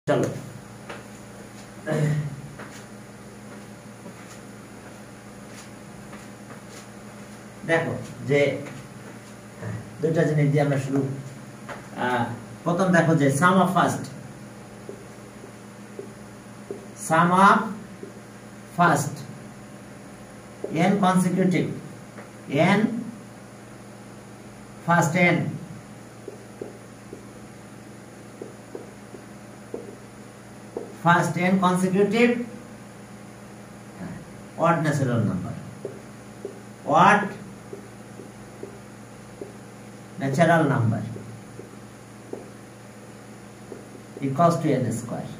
চলো দেখো যে দুইটা জিনিস দিয়ে আমরা শুরু। প্রথম দেখো যে sum of first n consecutive n first n consecutive odd natural number equals to n square.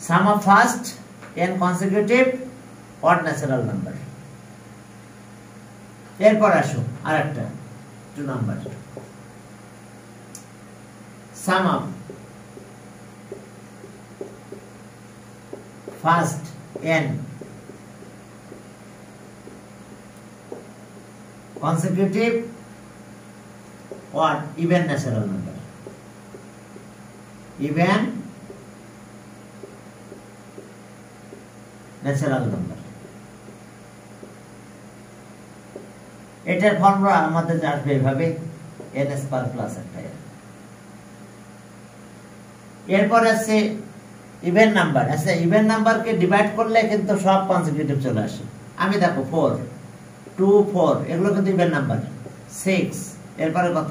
Sum of first n consecutive odd natural number. এরপর আসো আরেকটা 2 number sum of first n consecutive odd even natural number. Even natural number. এটার formula আমাদের আসবে এভাবে n square plus একটা n। এরপর আছে ইভেন নাম্বার। আচ্ছা ইভেন নাম্বারকে ডিভাইড করলে কিন্তু সব কনসিকিউটিভ চলে আসে। আমি দেখো 4 2 4 এগুলো কিন্তু ইভেন নাম্বার। 6 এরপরে কত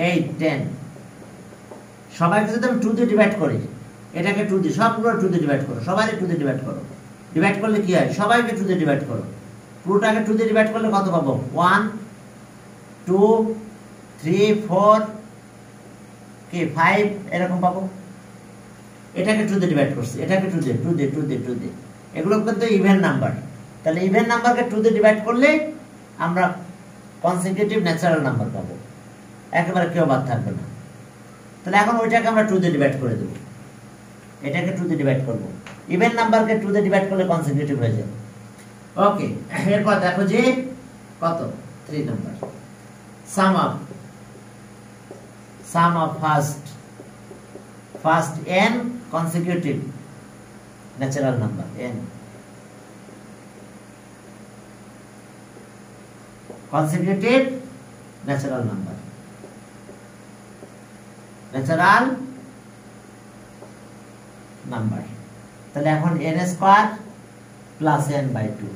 8 10 সবাইকে যদি আমি 2 দিয়ে ডিভাইড করি, এটাকে 2 দিয়ে সবগুলো 2 দিয়ে ডিভাইড করো, সবাইকে 2 দিয়ে ডিভাইড করো। ডিভাইড করলে কি হয়? সবাইকে 2 দিয়ে ডিভাইড করো। পুরোটাকে 2 দিয়ে ডিভাইড করলে কত পাবো? 1 2 3 4 কি 5 এরকম পাবো। এটাকে 2 দিয়ে ডিভাইড করছি, এটাকে 2 দিয়ে 2 দিয়ে 2 দিয়ে 2 দিয়ে, এগুলো কিন্তু ইভেন নাম্বার। তাহলে ইভেন নাম্বারকে 2 দিয়ে ডিভাইড করলে আমরা কনসিকিউটিভ ন্যাচারাল নাম্বার পাবো, একেবারে কেউ বাদ থাকবে না। তাহলে এখন ওইটাকে আমরা 2 দিয়ে ডিভাইড করে দেব, এটাকে 2 দিয়ে ডিভাইড করব। ইভেন নাম্বারকে 2 দিয়ে ডিভাইড করলে কনসিকিউটিভ হয়ে যাবে। ওকে, এরপর দেখো যে কত 3 number sum of first n consecutive natural number n consecutive natural number তাহলে এখন n square plus n by 2।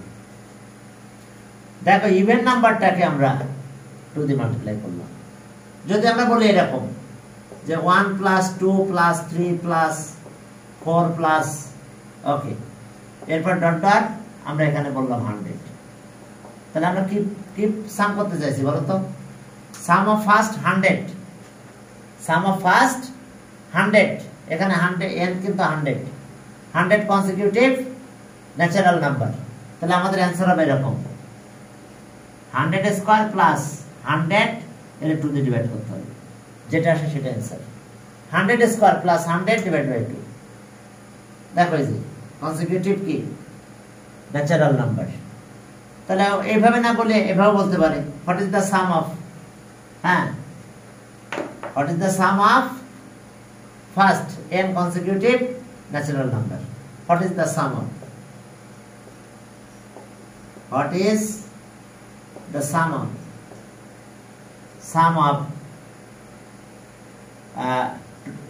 দেখো ইভেন নাম্বারটাকে আমরা 2 দিয়ে মাল্টিপ্লাই করলাম। যদি আমরা বলি এরকম যে 1 প্লাস 2 প্লাস 3 প্লাস 4 প্লাস ওকে, এরপর ডট ডট আমরা এখানে বললাম 100। তাহলে আমরা কি সাম করতে চাইছি বলো তো? সাম অফ ফার্স্ট 100 এখানে 100 n কিন্তু 100 কনসিকিউটিভ ন্যাচারাল নাম্বার। তাহলে আমাদের অ্যানসার হবে এরকম 100 স্কয়ার প্লাস 100 এর 2 দিয়ে ডিভাইড করতে হবে, যেটা আসে সেটা answer. 100 square plus 100 divide by 2। দেখো এই যে কনসিকিউটিভ কি ন্যাচারাল নাম্বার। তাহলে এইভাবে না বলে এভাবে বলতে পারি what is the some of what is the some of first n consecutive natural number. What is the some of what is the sum of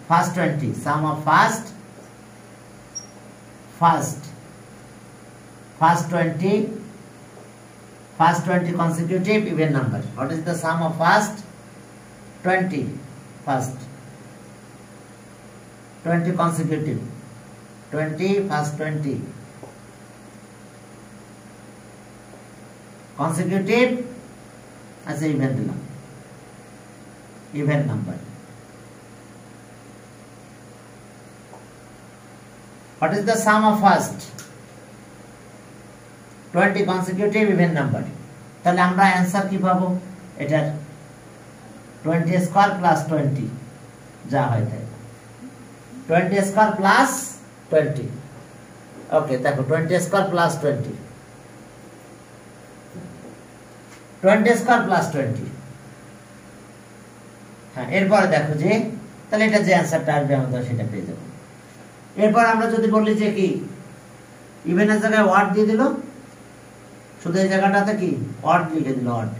first 20 sum of first 20 consecutive even number. What is the sum of first 20 consecutive 20 first 20 consecutive as a even number. What is the sum of first 20 consecutive even number? তাহলে আমরা answer কি পাবো? এটার 20 square plus 20 যা হয় তাই 20 square plus 20। ওকে, দেখো 20 square plus 20 20 square plus 20। হ্যাঁ, এরপরে দেখো যে তাহলে এটা যে অ্যান্সারটা আসবে আমরা সেটা পেয়ে যাব। এরপর আমরা যদি বলি যে কি ইভেনের জায়গায় ওয়ার্ড দিয়ে দিল, শুধু এই জায়গাটাতে কি ওয়ার্ড লিখে দিল, ওয়ার্ড,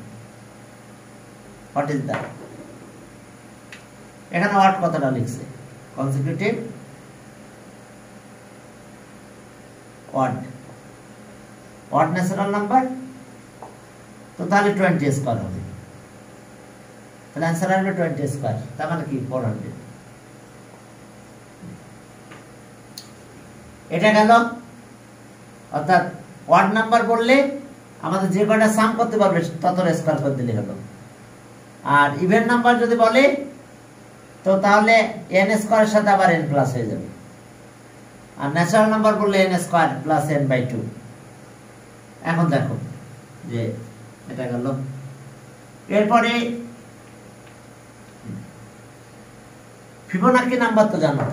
হোয়াট ইজ দ্যাট। এখানে ওয়ার্ড কতটা লিখছে, consecutive word, word natural number, তো তাহলে 20 স্কয়ার হবে, তাহলে অ্যান্সার আসবে 20 স্কয়ার, তার মানে কি 400। এটা গেল, অর্থাৎ ওয়ার্ড নাম্বার বললে আমাদের যে কয়টা সাম করতে পারবে ততটা স্কয়ার করে দিলে হলো। আর ইভেন নাম্বার যদি বলে তো তাহলে n স্কয়ারের সাথে আবার n প্লাস হয়ে যাবে। আর ন্যাচারাল নাম্বার বললে n স্কয়ার প্লাস n/2। এখন দেখো যে এটা গেল। এরপরে ফিবোনাকি নাম্বার তো জানো,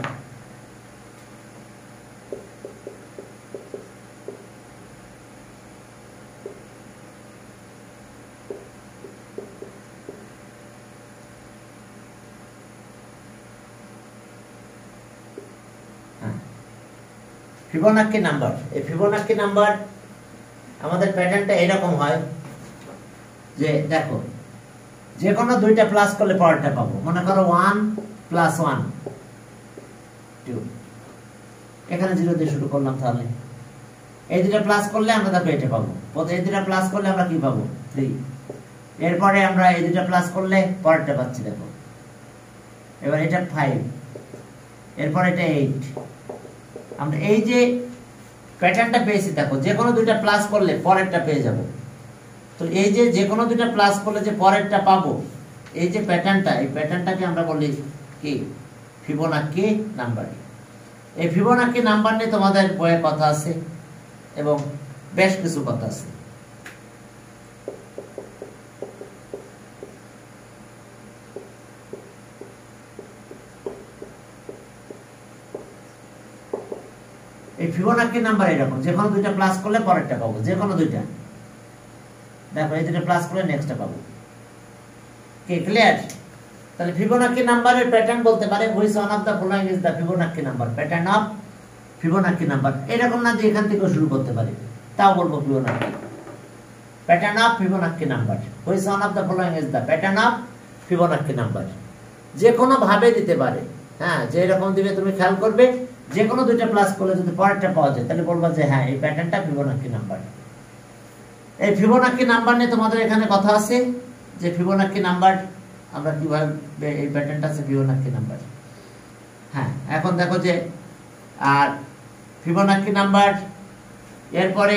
ফিবোনাকি নাম্বার। এই ফিবোনাকি নাম্বার আমাদের প্যাটার্নটা এরকম হয় যে দেখো যে কোনো দুইটা প্লাস করলে পরেরটা পাবো। মনে করো 1 + 1 2, এখানে 0 দিয়ে শুরু করলাম, তাহলে এই দুটো প্লাস করলে আমরা দেখো এটা পাবো। এই দুটো প্লাস করলে আমরা কি পাবো 3। এরপরে আমরা এই দুটো প্লাস করলে পরেরটা পাচ্ছি, দেখো এবার এটা 5, এরপর এটা 8। আমরা এই যে প্যাটার্নটা পেয়েছি, দেখো যে কোনো দুইটা প্লাস করলে পরেরটা পেয়ে যাব। তো এই যে কোনো দুইটা প্লাস করলে যে পরেরটা পাবো, এই যে প্যাটার্নটা, এই প্যাটার্নটাকে আমরা বলি কি ফিবোনাকি নাম্বার। এই ফিবোনাকি নাম্বার নিয়ে তোমাদের বইয়ে কথা আছে এবং বেশ কিছু কথা আছে। এই ফিবোনাকি নাম্বার এরকম, যে কোনো দুইটা প্লাস করলে পরেরটা পাবো, যে কোনো দুইটা। দেখো এই দুটো প্লাস করলে নেক্সটটা পাবো। কি ক্লিয়ার? তাহলে ফিবোনাকি নাম্বারের প্যাটার্ন বলতে পারে which one of the following is the Fibonacci number, pattern of Fibonacci number. এরকম না যে এখান থেকে শুরু করতে পারি, তাও বলবো Fibonacci, pattern of Fibonacci number. Which one of the following is the pattern of Fibonacci number. যে কোনো ভাবে দিতে পারে, হ্যাঁ, যে এরকম দিবে তুমি খেয়াল করবে, যে কোনো দুইটা প্লাস করলে যদি পরেরটা পাওয়া যায় তাহলে বলবো যে হ্যাঁ এই প্যাটার্নটা ফিবোনাকি নাম্বার। এই ফিবোনাকি নাম্বার নিয়ে তোমাদের এখানে কথা আছে যে ফিবোনাকি নাম্বার আমরা কিভাবে, এই প্যাটার্নটা আছে ফিবোনাকি নাম্বার। হ্যাঁ, এখন দেখো যে আর ফিবোনাকি নাম্বার, এরপরে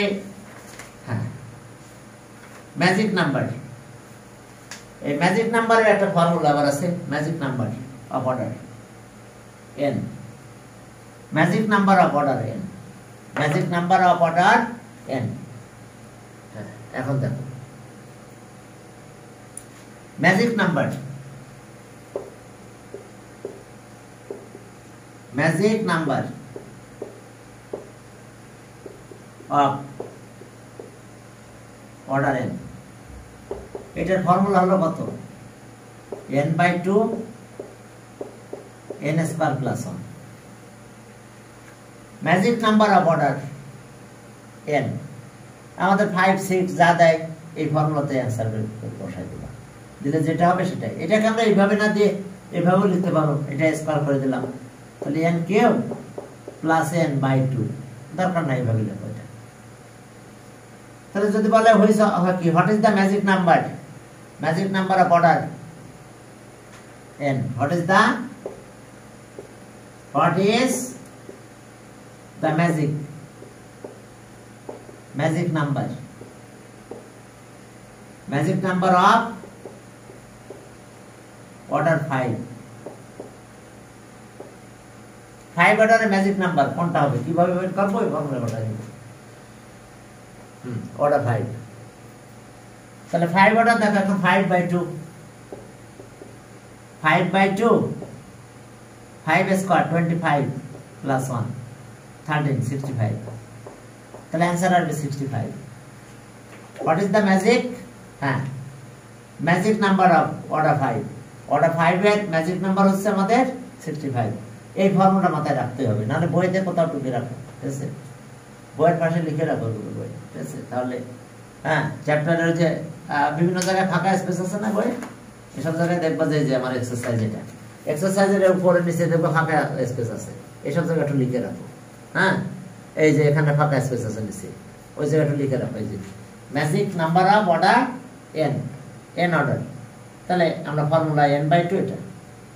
হ্যাঁ ম্যাজিক নাম্বার। এই ম্যাজিক নাম্বারের একটা ফর্মুলা আবার আছে, magic number of order n, magic number of order n, magic number of order n। এখন দেখো magic number, magic number of order n, এটার ফর্মুলা হলো কত, n/2 n square plus 1। Magic number of order n আমাদের 5 6 যা দেয় এই ফর্মুলাতে answer বসাই দিলাম, দিলে যেটা হবে সেটাই। এটাকে আমরা এইভাবে না দিয়ে এভাবেও লিখতে পারো, এটা স্কয়ার করে দিলাম, তাহলে n³ প্লাস n/2, দরকার নাই এইভাবে লেখো এটা। তাহলে যদি বলে কি what is the magic number, magic number of order n, what is the magic number, magic number of order 5। 5 অর্ডারের ম্যাজিক নাম্বার কোনটা হবে, কিভাবে বের করব, এই ফর্মুলা বলা যাবে। অর্ডার 5, তাহলে 5 অর্ডার দেখো এখন 5/2, 5/2 5 স্কয়ার 25 প্লাস 1 13 65, তাহলে অ্যান্সার আসবে 65। হোয়াট ইজ দ্য ম্যাজিক, হ্যাঁ magic number of order 5, order 5 এর ম্যাজিক নাম্বার হচ্ছে আমাদের 65 এই ফর্মুলা মাথায় রাখতে হবে, নাহলে বইতে কোথাও টুকে রাখো, ঠিক আছে? বইয়ের পাশে লিখে রাখো বই, ঠিক আছে? তাহলে হ্যাঁ, চ্যাপ্টারের যে বিভিন্ন জায়গায় ফাঁকা স্পেস আছে না বই, এসব জায়গায় দেখবা যে আমার এক্সারসাইজ, এটা এক্সারসাইজের উপরে নিচে দেখবা ফাঁকা স্পেস আছে, এসব জায়গা একটু লিখে রাখো। হ্যাঁ, এই যে এখানে ফাঁকা স্পেস আছে নিচে, ওই জায়গাটা লিখে রাখো। এই যে magic number of order n order, তাহলে আমরা ফর্মুলা n/2 এটা,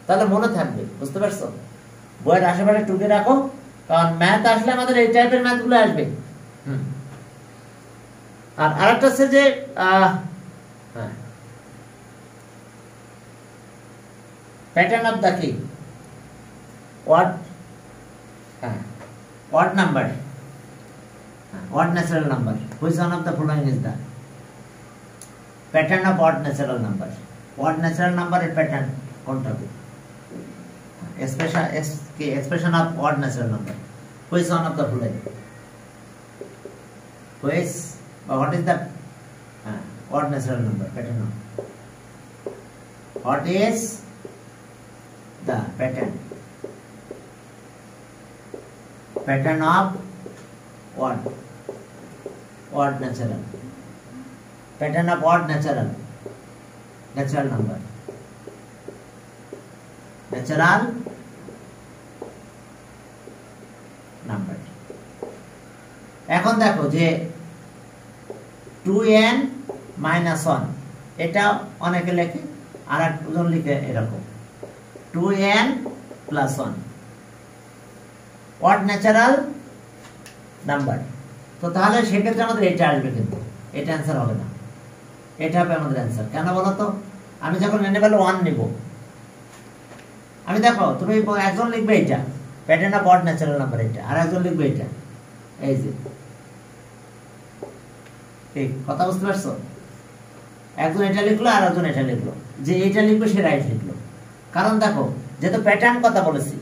তাহলে মনে থাকবে, বুঝতে পারছো? বইয়ের আশেপাশে টুকে রাখো, কারণ ম্যাথ আসলে আমাদের এই টাইপের ম্যাথগুলো আসবে। আর আরেকটা হচ্ছে যে প্যাটার্ন অফ দ্য কি odd number, odd natural number, which one of the following is the pattern of odd natural number? Odd natural number এর প্যাটার্ন কোনটা হবে? expression of odd natural number, which one of the following? Which what is the odd natural number pattern of? What is the pattern of odd natural, pattern of odd natural number, natural number। এখন দেখো যে 2n - 1 এটা অনেকে লেখে, আর একজন লিখে এরকম 2n + 1 odd natural number। তো তাহলে সেক্ষেত্রে আমাদের এটা আসবে, কিন্তু এটা অ্যান্সার হবে না, এটা হবে আমাদের অ্যান্সার। কেন বলো তো? আমি যখন n এর ভ্যালু 1 নিব, আমি দেখো তুমি একজন লিখবে এটা pattern of odd natural number, এটা আর একজন লিখবে এটা, এই যে ঠিক কথা বুঝতে পারছো? একজন এটা লিখলো আর একজন এটা লিখলো, যে এটা লিখবে সে রাইট লিখলো, কারণ দেখো যেহেতু প্যাটার্ন কথা বলেছি,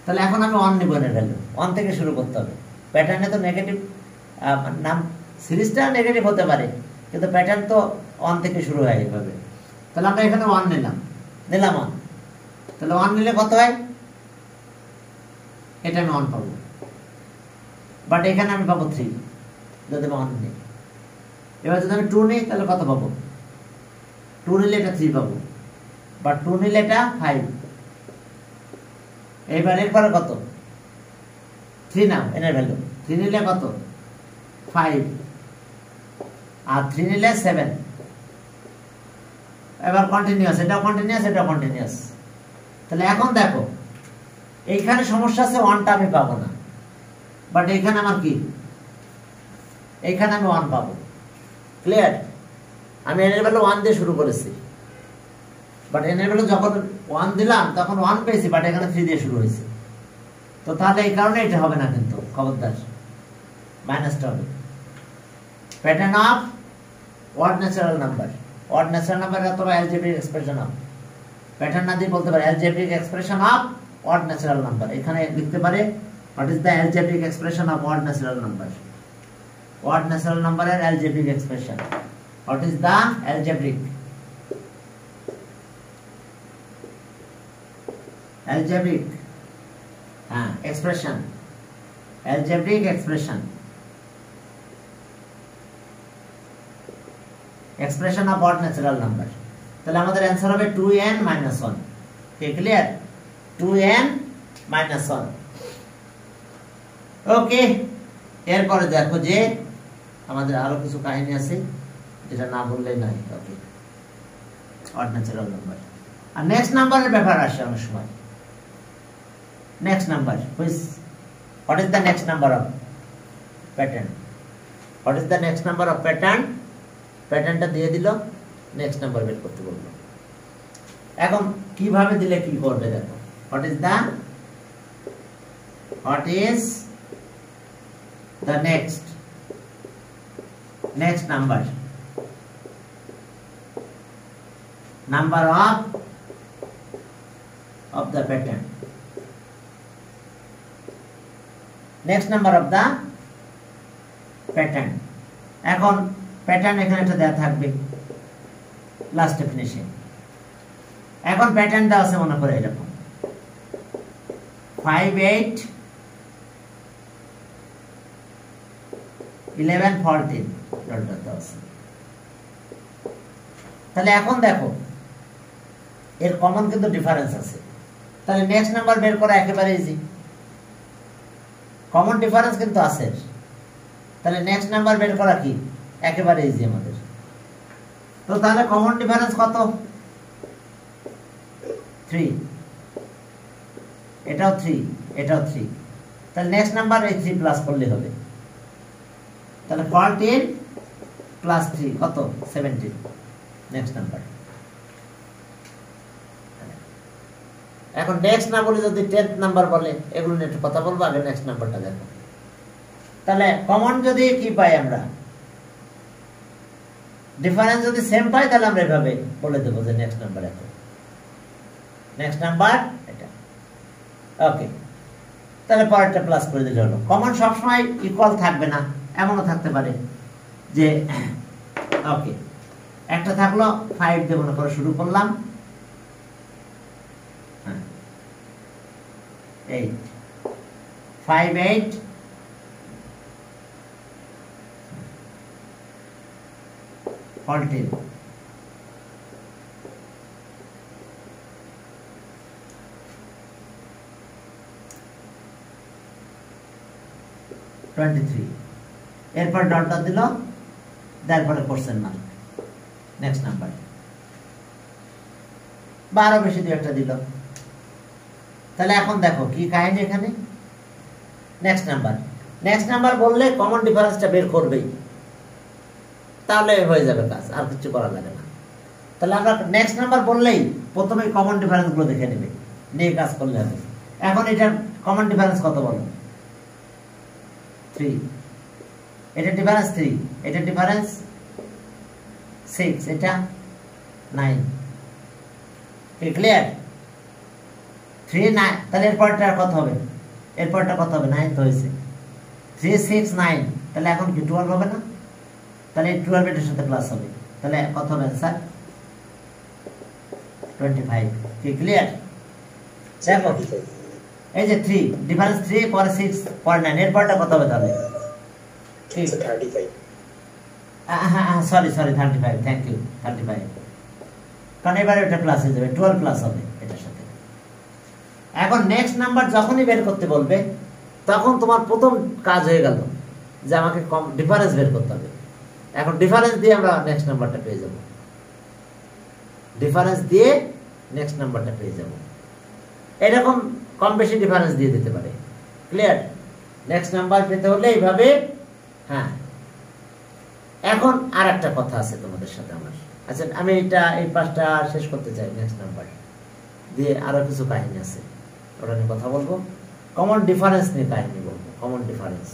তাহলে এখন আমি 1 নিব, এর ভ্যালু 1 থেকে শুরু করতে হবে। প্যাটার্নে তো নেগেটিভ নাম, সিরিজটা নেগেটিভ হতে পারে, কিন্তু প্যাটার্ন তো 1 থেকে শুরু হয় এইভাবে। তাহলে আমরা এখানে 1 নিলাম 1, তাহলে 1 নিলে কত হয়? এটা আমি 1 পাবো, বাট এখানে আমি পাবো 3 যদি আমি 1 নিই। এবার যদি আমি 2 নিই তাহলে কত পাবো? 2 নিলে এটা 3 পাবো, বাট 2 নিলে এটা 5। এইবার এরপরে কত? 3 নাও, এর ভ্যালু 3 নিলে কত? 5, আর 3 নিলে 7। এবার কন্টিনিউয়াস, এটাও কন্টিনিউয়াস, এটাও কন্টিনিউয়াস। তাহলে এখন দেখো এইখানে সমস্যা আছে, 1টা আমি পাবো না, বাট এইখানে আমার কি, এইখানে আমি 1 পাবো। ক্লিয়ার? আমি এর ভ্যালু 1 দিয়ে শুরু করেছি, বাট এর ভ্যালু যখন 1 দিলাম তখন 1 পেয়েছি, বাট এখানে 3 দিয়ে শুরু হয়েছে। তো তাহলে এই কারণে এটা হবে না, কিন্তু খবরদার মাইনাসটা হবে। Pattern of odd natural number, odd natural number অথবা algebraic expression of, প্যাটার্ন না দিয়ে বলতে পারে algebraic expression of odd natural number। এখানে লিখতে পারে what is the algebraic expression of odd natural number, odd natural number এর algebraic expression, what is the algebraic expression, algebraic expression of odd natural number। তাহলে আমাদের answer হবে 2n - 1। Clear? 2n - 1। ওকে, এরপরে দেখো যে আমাদের আরো কিছু কাহিনী আছে যেটা না বললেই নাই। ওকে, odd natural number। আর নেক্সট নাম্বারের ব্যাপার আসে অনেক সময়। Next number, what is the next number of pattern? What is the next number of pattern? প্যাটার্নটা দিয়ে দিল, নেক্সট নাম্বার বের করতে বললো। এখন কিভাবে দিলে কি করবে দেখো। what is the next number of the pattern, next number of the pattern। এখন প্যাটার্ন এখানে একটা দেয়া থাকবে লাস্ট ডেফিনিশন। এখন প্যাটার্ন দেওয়া আছে মনে করে এরকম 5 8 11 14 ডট ডট আছে। তাহলে এখন দেখো এর কমন কিন্তু ডিফারেন্স আছে, তাহলে নেক্সট নাম্বার বের করা একেবারে ইজি, কমন ডিফারেন্স কিন্তু আছে, তাহলে নেক্সট নাম্বার বের করা কি একেবারে ইজি আমাদের। তো তাহলে কমন ডিফারেন্স কত? 3, এটাও 3, এটাও 3, তাহলে নেক্সট নাম্বার এই 3 প্লাস করলে হবে, তাহলে 14 প্লাস 3 কত? 17 নেক্সট নাম্বার। এখন নেক্সট না বলে যদি 10th নাম্বার বলে, এগুলো নিয়ে একটু কথা বলবো, আগে নেক্সট নাম্বারটা দেখো। তাহলে কমন যদি কি পাই আমরা, ডিফারেন্স যদি সেম পাই, তাহলে আমরা এভাবে বলে দেবো যে নেক্সট নাম্বার এত, নেক্সট নাম্বার এটা। ওকে, তাহলে পরেরটা প্লাস করে দিলে হলো। কমন সবসময় ইকুয়াল থাকবে না, এমনও থাকতে পারে যে ওকে একটা থাকলো 5 দিয়ে মনে করে শুরু করলাম, 8 5 8 14 23, এরপর ডট ডট দিল, তারপরে কোশ্চেন মার্ক নেক্সট নাম্বার, 12 বেশি দিয়ে একটা দিল। তাহলে এখন দেখো কি কাহিনী এখানে, নেক্সট নাম্বার, নেক্সট নাম্বার বললে কমন ডিফারেন্সটা বের করবেই, তাহলে হয়ে যাবে কাজ, আর কিছু করা লাগে না। তাহলে আমরা নেক্সট নাম্বার বললেই প্রথমে কমন ডিফারেন্স গুলো দেখে নেবে, নিয়ে কাজ করলে হবে। এখন এটার কমন ডিফারেন্স কত বলো? 3, এটা ডিফারেন্স 3, এটা ডিফারেন্স 6, এটা 9, ক্লিয়ার? 3 9, তাহলে এরপরটা কত হবে? এরপরটা কত হবে? 9 তো হয়েছে, 3 6 9, তাহলে এখন কি 12 হবে না? তাহলে 12 এটার সাথে প্লাস হবে, তাহলে কত হবে স্যার? 25, কি ক্লিয়ার? দেখো এই যে 3 ডিফারেন্স 3 পরে 6 পরে 9, এরপরটা কত হবে তাহলে? 35, হ্যাঁ সরি 35, থ্যাংক ইউ 35, কারণ এবারে এটা প্লাস হয়ে যাবে, 12 প্লাস হবে এটার সাথে। এখন নেক্সট নাম্বার যখনই বের করতে বলবে, তখন তোমার প্রথম কাজ হয়ে গেল যে আমাকে কম ডিফারেন্স বের করতে হবে। এখন ডিফারেন্স দিয়ে আমরা নেক্সট নাম্বারটা পেয়ে যাব, ডিফারেন্স দিয়ে নেক্সট নাম্বারটা পেয়ে যাব। এরকম কম বেশি ডিফারেন্স দিয়ে দিতে পারে, ক্লিয়ার? নেক্সট নাম্বার পেতে হলে এইভাবে। হ্যাঁ, এখন আর একটা কথা আছে তোমাদের সাথে আমার, আচ্ছা আমি এই পাঁচটা শেষ করতে চাই, নেক্সট নাম্বার দিয়ে আরো কিছু কাহিনী আছে, ওটা নিয়ে কথা বলবো। কমন ডিফারেন্স নিয়ে কাহিনী বলবো, কমন ডিফারেন্স।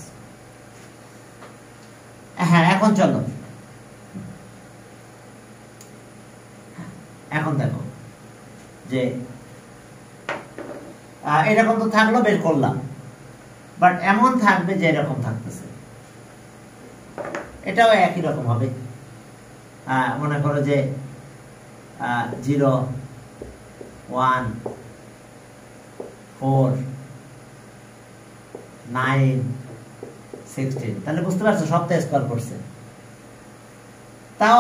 হ্যাঁ, এখন চলো, এখন দেখো যে এরকম তো থাকলো, বের করলাম, বাট এমন থাকবে যে এরকম থাকতেছে, এটাও একই রকম হবে। মনে করো যে 0 1 4 9 16, তাহলে বুঝতে পারছো সবটা স্কোয়ার করছে, তাও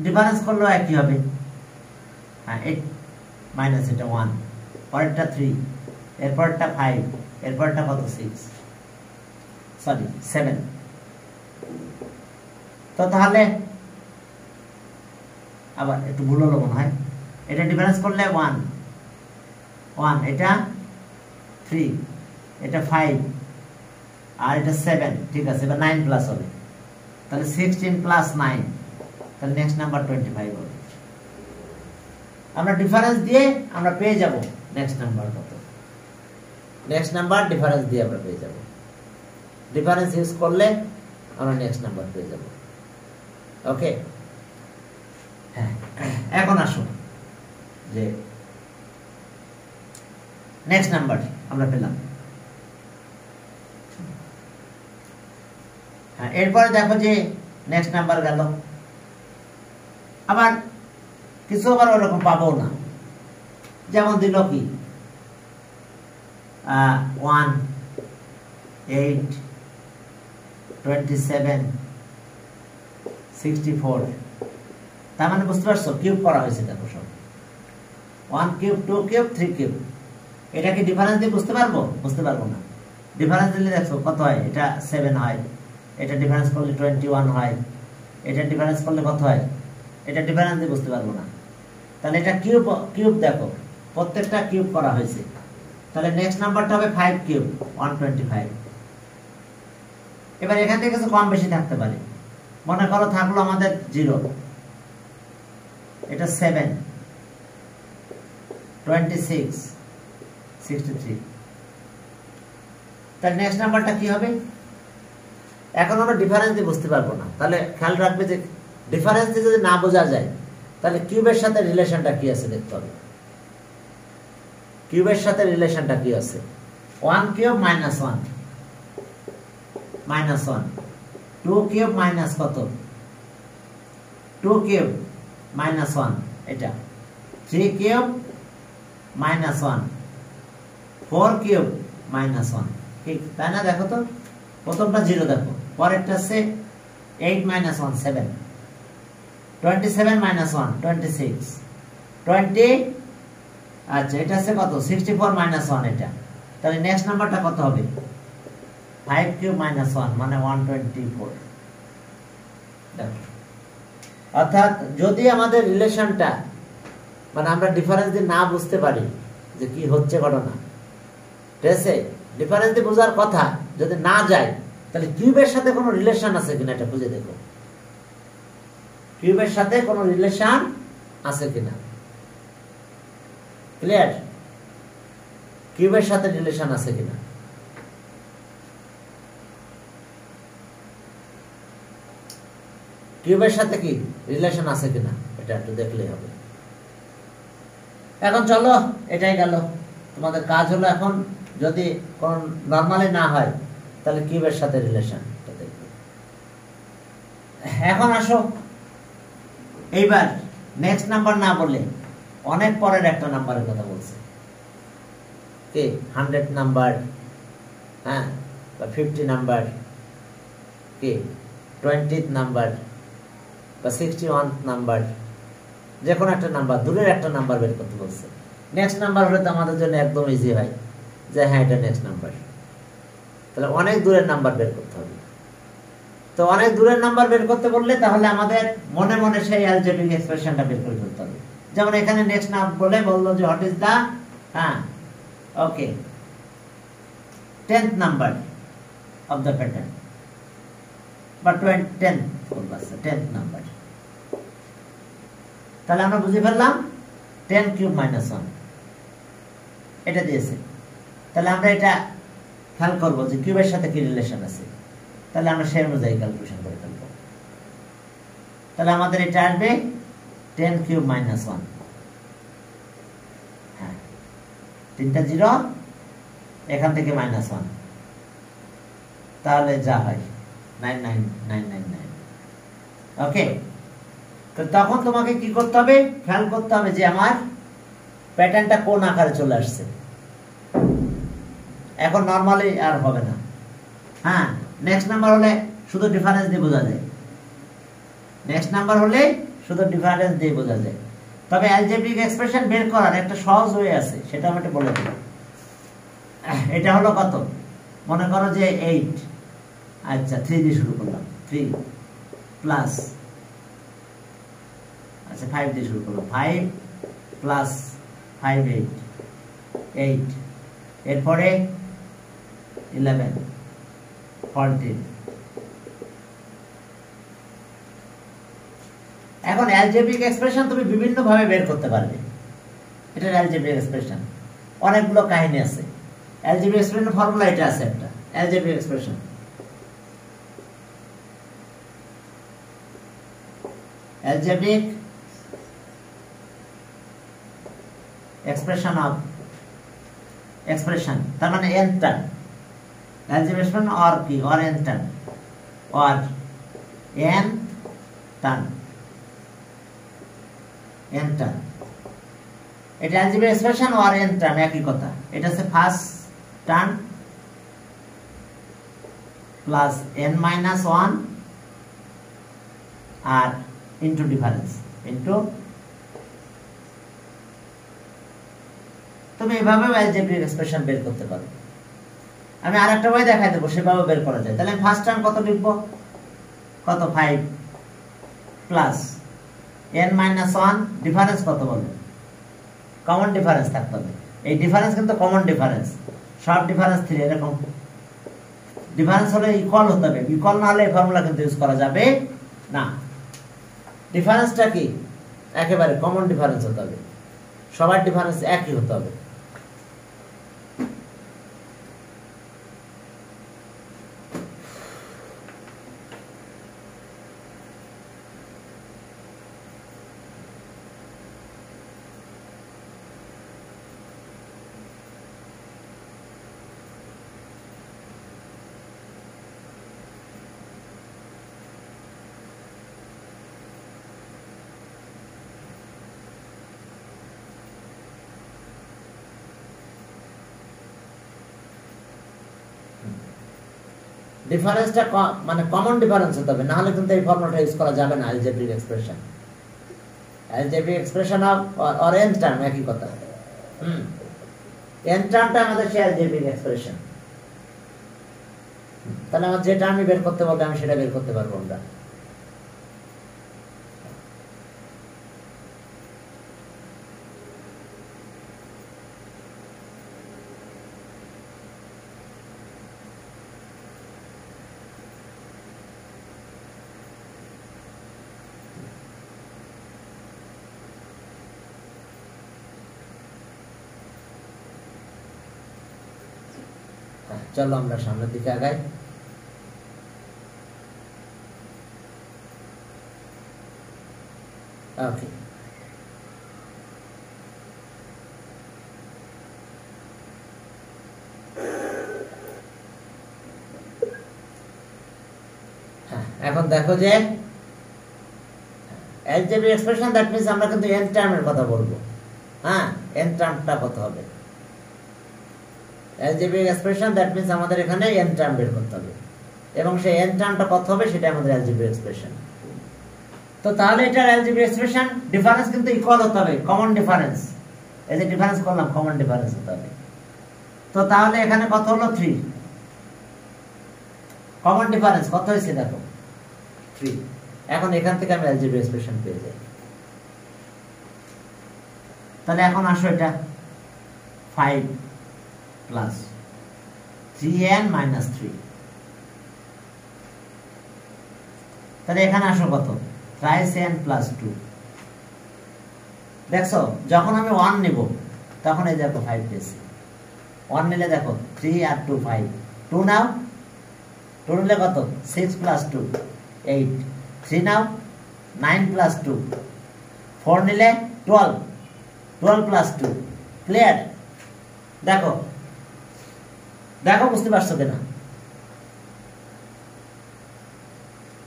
ডিফারেন্স করলেও একই হবে। হ্যাঁ, 8 মাইনাস এটা 1, পরেরটা 3, এরপরটা 5, এরপরটা কত? 6 সরি 7। তো তাহলে আবার একটু ভুল হলো মনে হয়, এটা ডিফারেন্স করলে 1 1, এটা 3, এটা 5, আর এটা 7, ঠিক আছে, এবার 9 প্লাস হবে, তাহলে 16 প্লাস 9, তাহলে নেক্সট নাম্বার 25 হবে। আমরা ডিফারেন্স দিয়ে আমরা পেয়ে যাব নেক্সট নাম্বার কত, নেক্সট নাম্বার ডিফারেন্স দিয়ে আমরা পেয়ে যাব, ডিফারেন্স ইউজ করলে আমরা নেক্সট নাম্বার পেয়ে যাব। ওকে, হ্যাঁ, এখন আসুন যে নেক্সট নাম্বার আমরা পেলাম। হ্যাঁ, এরপরে দেখো যে নেক্সট নাম্বার গেল, আবার কিছু আবার ওরকম পাবো না, যেমন দিল কি 1 8 27 64 তার মানে বুঝতে পারছো কিউব করা হয়েছে দেখো সব 1 কিউব 2 কিউব 3 কিউব এটা কি ডিফারেন্স দিয়ে বুঝতে পারবো না ডিফারেন্স দিলে দেখো কত হয় এটা 7 হয় এটা ডিফারেন্স করলে 21 হয় এটা ডিফারেন্স করলে কত হয় এটা ডিফারেন্স দিয়ে বুঝতে পারবো না তাহলে এটা কিউব দেখো প্রত্যেকটা কিউব করা হয়েছে তাহলে নেক্সট নাম্বারটা হবে 5 কিউব 125 এবার এখান থেকে কিছু কম বেশি থাকতে পারে মনে করো থাকলো আমাদের 0 এটা 7 26 63 তাহলে নেক্সট নাম্বারটা কি হবে এখন আমরা ডিফারেন্স দিয়ে বুঝতে পারবো না তাহলে খেয়াল রাখবে যে ডিফারেন্স দিয়ে যদি না বোঝা যায় তাহলে কিউবের সাথে রিলেশনটা কি আছে দেখতে হবে কিউবের সাথে রিলেশনটা কি আছে 1 cube minus 1 minus 1 2 cube minus কত 2 কিউব মাইনাস 1 এটা 3 কিউব মাইনাস 1 4 কিউব মাইনাস 1 ঠিক তাই না দেখো তো প্রথমটা 0 দেখো পরেরটা আছে 8 মাইনাস 1 7 27 মাইনাস 1 26 20 আচ্ছা এটা আছে কত 64 মাইনাস 1 এটা তাহলে নেক্সট নাম্বারটা কত হবে 5 কিউব মাইনাস 1 মানে 124 দেখো অর্থাৎ যদি আমাদের রিলেশনটা মানে আমরা ডিফারেন্স দিয়ে না বুঝতে পারি যে কি হচ্ছে ঘটনা ঠিক আছে ডিফারেন্স দিয়ে বোঝার কথা যদি না যায় তাহলে কিউবের সাথে কোনো রিলেশন আছে কিনা এটা খুঁজে দেখো কিউবের সাথে কোনো রিলেশন আছে কিনা ক্লিয়ার কিউবের সাথে রিলেশন আছে কিনা কিউবের সাথে কি রিলেশন আছে কিনা এটা একটু দেখলেই হবে এখন চলো এটাই গেল তোমাদের কাজ হলো এখন যদি কোন নরমালি না হয় তাহলে কিউবের সাথে রিলেশন দেখবে এখন আসো এইবার নেক্সট নাম্বার না বলে অনেক পরের একটা নাম্বারের কথা বলছে কি 100 নাম্বার হ্যাঁ বা 50 নাম্বার কি 20th নাম্বার বা 61th নাম্বার যে কোনো একটা নাম্বার দূরের একটা নাম্বার বের করতে বলছে নেক্সট নাম্বার হলে তো আমাদের জন্য একদম ইজি হয় যে হ্যাঁ এটা নেক্সট নাম্বার তাহলে অনেক দূরের নাম্বার বের করতে হবে তো অনেক দূরের নাম্বার বের করতে বললে তাহলে আমাদের মনে মনে সেই অ্যালজেব্রিক এক্সপ্রেশনটা বের করে ফেলতে হবে যেমন এখানে নেক্সট নাম বলে বললো যে হোয়াট ইজ দা হ্যাঁ ওকে 10th number of the pattern বা 10th নাম্বার তাহলে আমরা বুঝে ফেললাম 10 কিউব মাইনাস 1 এটা দিয়েছে তাহলে আমরা এটা খেয়াল করবো যে কিউবের সাথে কি রিলেশন আছে তাহলে আমরা সেই অনুযায়ী ক্যালকুলেশন করে ফেলবো তাহলে আমাদের এটা আসবে 10 কিউব মাইনাস 1 হ্যাঁ 3টা 0 এখান থেকে মাইনাস 1 তাহলে যা হয় 99999 ওকে তো তখন তোমাকে কি করতে হবে খেয়াল করতে হবে যে আমার প্যাটার্নটা কোন আকারে চলে আসছে এখন নরমালি আর হবে না হ্যাঁ নেক্সট নাম্বার হলে শুধু ডিফারেন্স দিয়ে বোঝা যায় নেক্সট নাম্বার হলে শুধু ডিফারেন্স দিয়ে বোঝা যায় তবে অ্যালজেব্রিক এক্সপ্রেশন বের করার একটা সহজ ওয়ে আছে সেটা আমি একটু বলে দিই এটা হলো কত মনে করো যে 8 আচ্ছা 3 দিয়ে শুরু করলাম 3 প্লাস আচ্ছা 5 দিয়ে শুরু করলাম 5 প্লাস 5 8 এরপরে 11 14 এখন অ্যালজেব্রিক এক্সপ্রেশন তুমি বিভিন্ন ভাবে বের করতে পারবে এটা অ্যালজেব্রিক এক্সপ্রেশন অনেকগুলো কাহিনী আছে অ্যালজেব্রিক এক্সপ্রেশন ফর্মুলা এটা আছে একটা algebraic expression algebraic expression of expression তার মানে n term algebraic expression or কি or n term or n term n term এটা algebraic expression or n term একই কথা এটা হচ্ছে first term plus n minus 1 আর ইনটু ডিফারেন্স ইনটু, তুমি এভাবে অ্যালজেব্রিক এক্সপ্রেশন বের করতে পারো। আমি আরেকটা ওয়ে দেখাই দেবো, সেভাবে বের করা যায়। তাহলে আমি ফার্স্ট টার্ম কত লিখব, কত 5 প্লাস n মাইনাস 1 ডিফারেন্স কত বলবো, কমন ডিফারেন্স থাকতে হবে। এই ডিফারেন্স কিন্তু কমন ডিফারেন্স, সব ডিফারেন্স 3 এরকম ডিফারেন্স হলে ইকুয়াল হতে হবে, ইকুয়াল না হলে এই ফর্মুলা কিন্তু ইউজ করা যাবে না। ডিফারেন্সটা কি, একেবারে কমন ডিফারেন্স হতে হবে, সবার ডিফারেন্স একই হতে হবে। ডিফারেন্সটা মানে কমন ডিফারেন্স হতে হবে, না হলে কিন্তু এই ফর্মুলাটা ইউজ করা যাবে না। Algebraic expression, algebraic expression or N term একই কথা। এন টার্মটা আমাদের সেই অ্যালজেব্রিক এক্সপ্রেশন। তাহলে আমার যে টার্মই বের করতে বলবে আমি সেটা বের করতে পারবো আমরা। চলো আমরা সামনের দিকে আগাই। ওকে, এখন দেখো যে অ্যালজেব্রিক এক্সপ্রেশন, দ্যাট মিন্স আমরা কিন্তু এন টার্মের কথা বলবো। হ্যাঁ, এন টার্মটা কত হবে, অ্যালজেব্রিক এক্সপ্রেশন দ্যাট মিন্স আমাদের এখানে এন টার্ম বের করতে হবে, এবং সেই এন টার্মটা কত হবে সেটা আমাদের অ্যালজেব্রিক এক্সপ্রেশন। তো তাহলে এটার অ্যালজেব্রিক এক্সপ্রেশন ডিফারেন্স কিন্তু ইকুয়াল হতে হবে, কমন ডিফারেন্স। এই যে ডিফারেন্স করলাম, কমন ডিফারেন্স হতে হবে। তো তাহলে এখানে কত হলো 3, কমন ডিফারেন্স কত হয়েছে দেখো 3। এখন এখান থেকে আমি অ্যালজেব্রিক এক্সপ্রেশন পেয়ে যাই। তাহলে এখন আসো, এটা 5 প্লাস 3n মাইনাস 3। তাহলে এখানে আসো কত, thrice n প্লাস 2। দেখছো যখন আমি 1 নিব তখন এই দেখো 5 পেয়েছি। 1 নিলে দেখো 3 আর 2 5, 2 নাও, 2 নিলে কত 6 প্লাস 2 8, 3 নাও 9 প্লাস 2, 4 নিলে 12, 12 প্লাস 2। ক্লিয়ার? দেখো দেখো বুঝতে পারছো কিনা?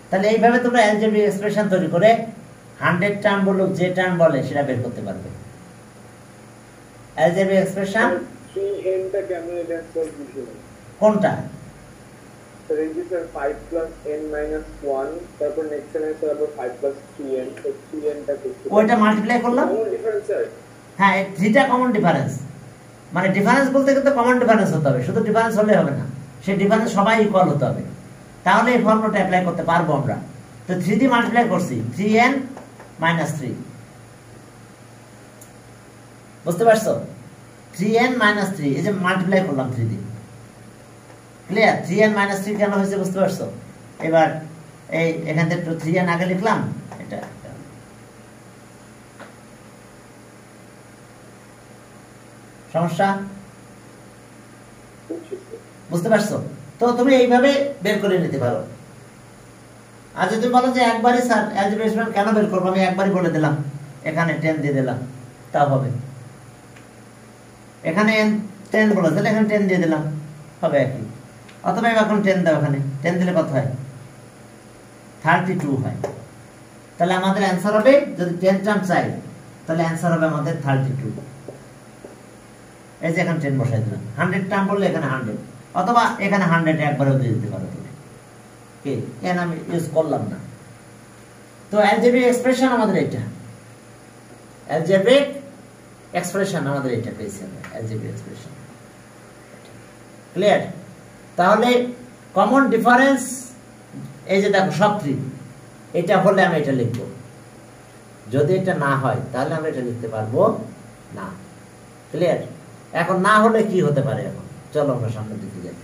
তাহলে এইভাবে তোমরা অ্যালজেব্রিক এক্সপ্রেশন তৈরি করে 100 টার্ম বলুক যে টার্ম বলে সেটা বের করতে পারবে। অ্যালজেব্রিক এক্সপ্রেশন 3n টা কেমন এটা সলভ করব? কোনটা? স্যার এই যে স্যার 5 n - 1, তারপর নেক্সট টাইম স্যার আবার 5 3n, তো 3n টা করতে ওইটা মাল্টিপ্লাই করলাম। Common difference sir? হ্যাঁ, এই 3টা কমন ডিফারেন্স। মানে ডিফারেন্স বলতে কিন্তু কমন ডিফারেন্স হতে হবে, শুধু ডিফারেন্স হলে হবে না, সেই ডিফারেন্স সবাই ইকুয়াল হতে হবে, তাহলে এই ফর্মুলাটা অ্যাপ্লাই করতে পারবো আমরা। তো 3 দিয়ে মাল্টিপ্লাই করছি, 3n - 3। বুঝতে পারছো? 3n - 3, এই যে মাল্টিপ্লাই করলাম 3 দিয়ে। ক্লিয়ার? 3n - 3 কেন হয়েছে বুঝতে পারছো? এবার এই এখান থেকে 3n আগে লিখলাম, এটা সমস্যা বুঝতে পারছো? তো তুমি এইভাবে বের করে নিতে পারো। আর যদি বলো যে একবারই স্যার অ্যালজেব্রিক এক্সপ্রেশন কেন বের করবো, আমি একবারই বলে দিলাম, এখানে 10 দিয়ে দিলাম, তা হবে। এখানে 10 বলে তাহলে এখানে 10 দিয়ে দিলাম, হবে একই। অথবা এখন 10 দাও, এখানে 10 দিলে কত হয় 32 হয়। তাহলে আমাদের অ্যান্সার হবে, যদি 10 টার্ম চাই তাহলে অ্যান্সার হবে আমাদের 32। এই যে এখানে 10 বসাই দিলাম, 100 টার্ম বললে এখানে 100, অথবা এখানে 100 একবারেও দিয়ে দিতে পারো তুমি। কি এখানে আমি ইউজ করলাম না। তো অ্যালজেব্রিক এক্সপ্রেশন আমাদের এটা, অ্যালজেব্রিক এক্সপ্রেশন আমাদের এটা পেয়েছি আমরা, অ্যালজেব্রিক এক্সপ্রেশন। ক্লিয়ার? তাহলে কমন ডিফারেন্স এই যে দেখো সব 3, এটা হলে আমি এটা লিখব, যদি এটা না হয় তাহলে আমরা এটা লিখতে পারবো না। ক্লিয়ার? এখন না হলে কি হতে পারে, এখন চলো আমরা সামনের দিকে যাই।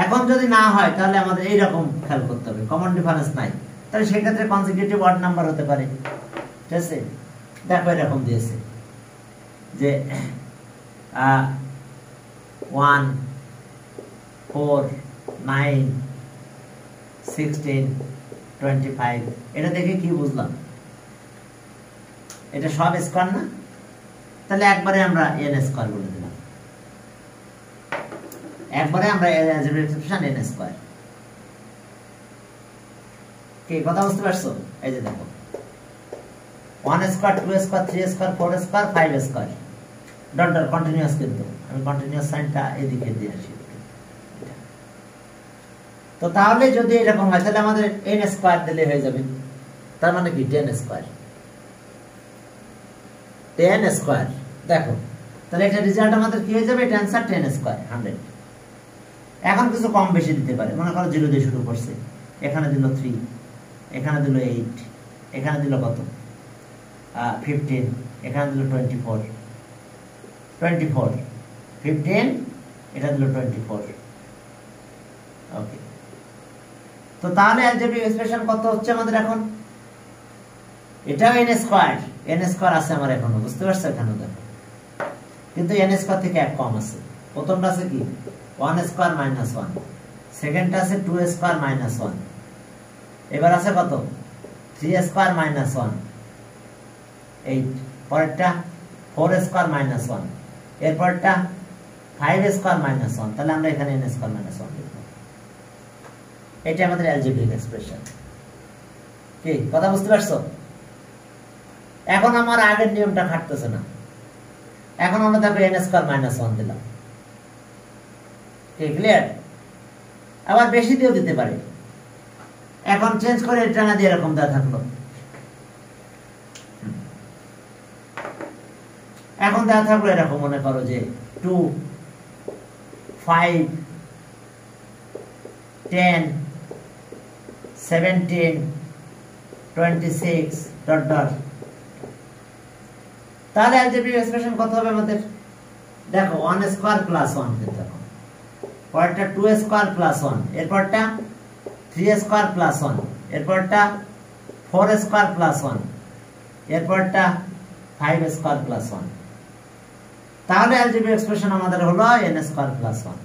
এখন যদি না হয় তাহলে আমাদের এইরকম খেয়াল করতে হবে, কমন ডিফারেন্স নাই, তাহলে সেক্ষেত্রে কনসিকিউটিভ অড নাম্বার হতে পারে। ঠিক আছে? দেখো এরকম দিয়েছে যে 1 4 9 16 25, এটা দেখে কি বুঝলাম, এটা সব স্কয়ার না? তাহলে একবারে আমরা n স্কয়ার বলে দিলাম, একবারে আমরা অ্যালজেব্রিক এক্সপ্রেশন n স্কয়ার। কি কথা বুঝতে পারছো? এই যে দেখো 1 square 2 square 3 square 4 square 5 square, dot dot continuous, কিন্তু আমি কন্টিনিউয়াস সাইনটা এদিকে দিয়ে আসি। তো তাহলে যদি এরকম হয় তাহলে আমাদের n স্কয়ার দিলে হয়ে যাবে, তার মানে কি 10 স্কয়ার, 10 স্কয়ার। দেখো তাহলে এটা রেজাল্ট আমাদের কি হয়ে যাবে, এটা आंसर 10 স্কয়ার 100। এখন কিছু কম বেশি দিতে পারে, মনে করো 0 দিয়ে শুরু করছে, এখানে দিল 3, এখানে দিল 8, এখানে দিল কত 15, এখানে দিল 24, 15, এটা দিল 24। ওকে, তো তাহলে অ্যালজেব্রিক এক্সপ্রেশন কত হচ্ছে আমাদের এখন, এটাও n স্কয়ার আছে আমার এখনো, বুঝতে পারছো? এখানে দেখো কিন্তু n স্কয়ার থেকে এক কম আছে। প্রথমটা আছে কি 1 স্কয়ার মাইনাস 1, সেকেন্ডটা আছে 2 স্কয়ার মাইনাস 1, এবার আছে কত 3 স্কয়ার মাইনাস 1 8, পরেরটা 4 স্কয়ার মাইনাস 1, এরপরটা 5 স্কয়ার মাইনাস 1, তাহলে আমরা এখানে n স্কয়ার মাইনাস 1 লিখব। এটা আমাদের অ্যালজেব্রিক এক্সপ্রেশন। কি কথা বুঝতে পারছো? এখন আমার আগের নিয়মটা খাটতেছে না, এখন আমরা দেখো n স্কয়ার মাইনাস 1 দিলাম। কি ক্লিয়ার? আবার বেশি দিয়েও দিতে পারে, এখন চেঞ্জ করে এটা না দিয়ে এরকম দেওয়া থাকলো, এখন দেওয়া থাকলো এরকম, মনে করো যে 2 5 10 17 26 ডট ডট। তাহলে অ্যালজেব্রিক এক্সপ্রেশন কত হবে আমাদের? দেখো 1 স্কয়ার প্লাস 1, দেখো পরেরটা 2 স্কয়ার প্লাস 1, এরপরটা 3 স্কয়ার প্লাস 1, এরপরটা 4 স্কয়ার প্লাস 1, এরপরটা 5 স্কয়ার প্লাস 1। তাহলে অ্যালজেব্রিক এক্সপ্রেশন আমাদের হলো n স্কয়ার প্লাস 1।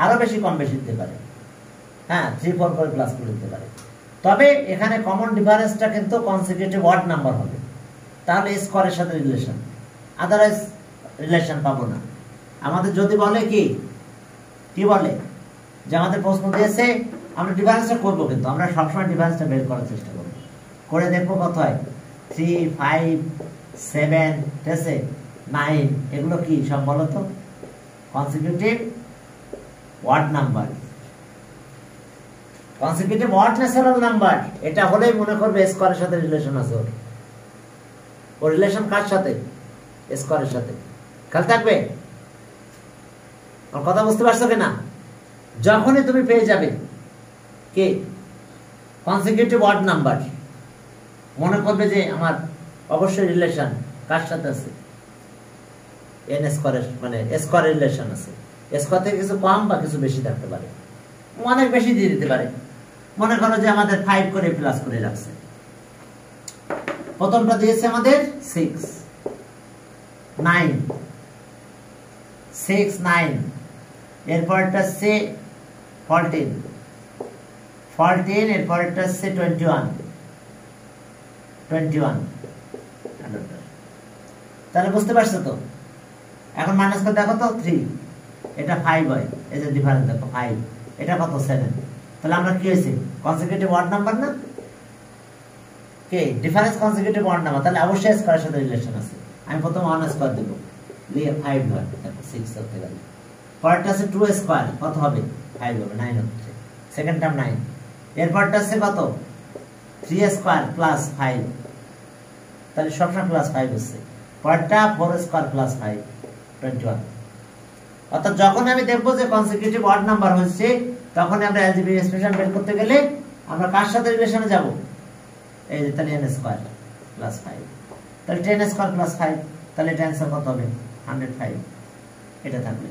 আরো বেশি কম বেশি দিতে পারে, হ্যাঁ 3 4 করে প্লাস করে দিতে পারে, তবে এখানে কমন ডিফারেন্সটা কিন্তু কনসিকিউটিভ অড নাম্বার হবে, তাহলে স্কয়ারের সাথে রিলেশন, আদারওয়াইজ রিলেশন পাবো না। আমাদের যদি বলে কি বলে যে আমাদের প্রশ্ন দিয়েছে আমরা ডিফারেন্সটা করবো, কিন্তু আমরা সবসময় ডিফারেন্সটা বের করার চেষ্টা করব, করে দেখবো কত হয় 3 5 7 ঠিক আছে 9, এগুলো কি সব বলো তো consecutive odd number, consecutive odd natural number. এটা হলেই মনে করবে স্কয়ারের সাথে রিলেশন আছে, ওর রিলেশন কার সাথে? স্কয়ারের সাথে। খেয়াল থাকবে, আর কথা বুঝতে পারছো কিনা? যখনই তুমি পেয়ে যাবে কি কনসিকিউটিভ অড নাম্বার, মনে করবে যে আমার অবশ্যই রিলেশন কার সাথে আছে, n স্কয়ারের, মানে স্কয়ারের রিলেশন আছে। স্কয়ার থেকে কিছু কম বা কিছু বেশি থাকতে পারে, অনেক বেশি দিয়ে দিতে পারে। মনে করো যে আমাদের 5 করে প্লাস করে রাখছে, প্রথমটা দিয়েছে আমাদের 6 9 6 9, এরপরটা সে 14 এরপরটা সে 21 তাহলে বুঝতে পারছো তো? এখন মাইনাস করে দেখো তো 3, এটা 5 হয়, এই যে ডিফারেন্স দেখো 5, এটা কত 7, তাহলে আমরা কি হয়েছে কনসিকিউটিভ অড নাম্বার না? কি ডিফারেন্স কনসিকিউটিভ অড নাম্বার, তাহলে অবশ্যই স্কয়ারের সাথে রিলেশন আছে। আমি প্রথমে 1 স্কয়ার দেব, 5 হয়, দেখো 6 হতে গেল। পরেরটা আছে 2 স্কয়ার, কত হবে? 5 হবে, 9 হচ্ছে। Second term 9। এরপরটা আছে কত? 3 স্কয়ার প্লাস 5, তাহলে সবসময় প্লাস 5 হচ্ছে। পরেরটা 4 স্কয়ার প্লাস 5, 21। অর্থাৎ যখন আমি দেখবো যে কনসিকিউটিভ অড নাম্বার হচ্ছে, তখন আমরা অ্যালজেব্রিক এক্সপ্রেশন বের করতে গেলে আমরা কার সাথে রিলেশনে যাব? এই যে তাহলে n স্কয়ার প্লাস 5, তাহলে 10 স্কয়ার প্লাস 5, তাহলে এটা অ্যানসার কত হবে? 105। এটা থাকবে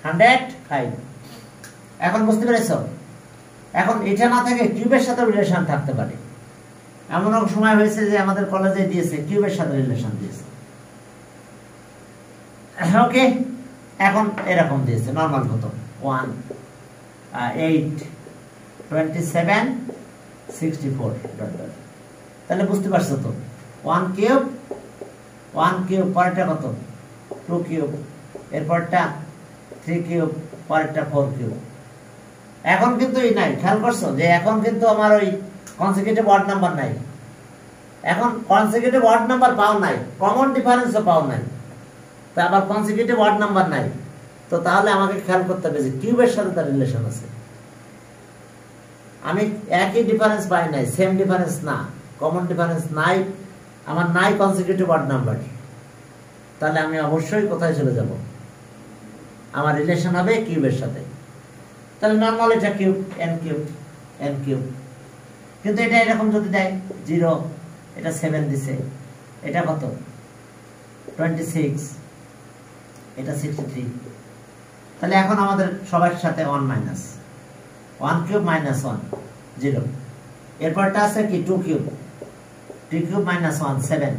105। এখন বুঝতে পেরেছো? এখন এটা না থাকে কিউবের সাথে রিলেশন থাকতে পারে। এমন এক সময় হয়েছে যে আমাদের কলেজে দিয়েছে কিউবের সাথে রিলেশন দিয়েছে। ওকে, এখন এরকম দিয়েছে নরমাল কত? 1 8 27 64 তাহলে বুঝতে পারছো তো? 1 কিউব পরেরটা কত? 2 কিউব, এরপরটা 3 কিউব, পরেরটা 4 কিউব। এখন কিন্তু এই নাই, খেয়াল করছো যে এখন কিন্তু আমার ওই কনসিকিউটিভ অড নাম্বার নাই। এখন কনসিকিউটিভ অড নাম্বার পাও নাই, কমন ডিফারেন্সও পাও নাই, তো আবার কনসিকিউটিভ অড নাম্বার নাই, তো তাহলে আমাকে খেয়াল করতে হবে যে কিউবের সাথে তার রিলেশন আছে। আমি একই ডিফারেন্স পাই নাই, সেম ডিফারেন্স না, কমন ডিফারেন্স নাই, আমার নাই কনসিকিউটিভ অড নাম্বার, তাহলে আমি অবশ্যই কোথায় চলে যাব? আমার রিলেশন হবে কিউবের সাথে। তাহলে নরমাল এটা কিউব, n কিউব। কিন্তু এটা এরকম যদি দেয় 0, এটা 7 দিছে, এটা কত? 26, এটা 63। তাহলে এখন আমাদের সবার সাথে 1 মাইনাস 1 কিউব মাইনাস 1 0। এরপরটা আছে কি? 2 cube, 2 cube minus 1 7,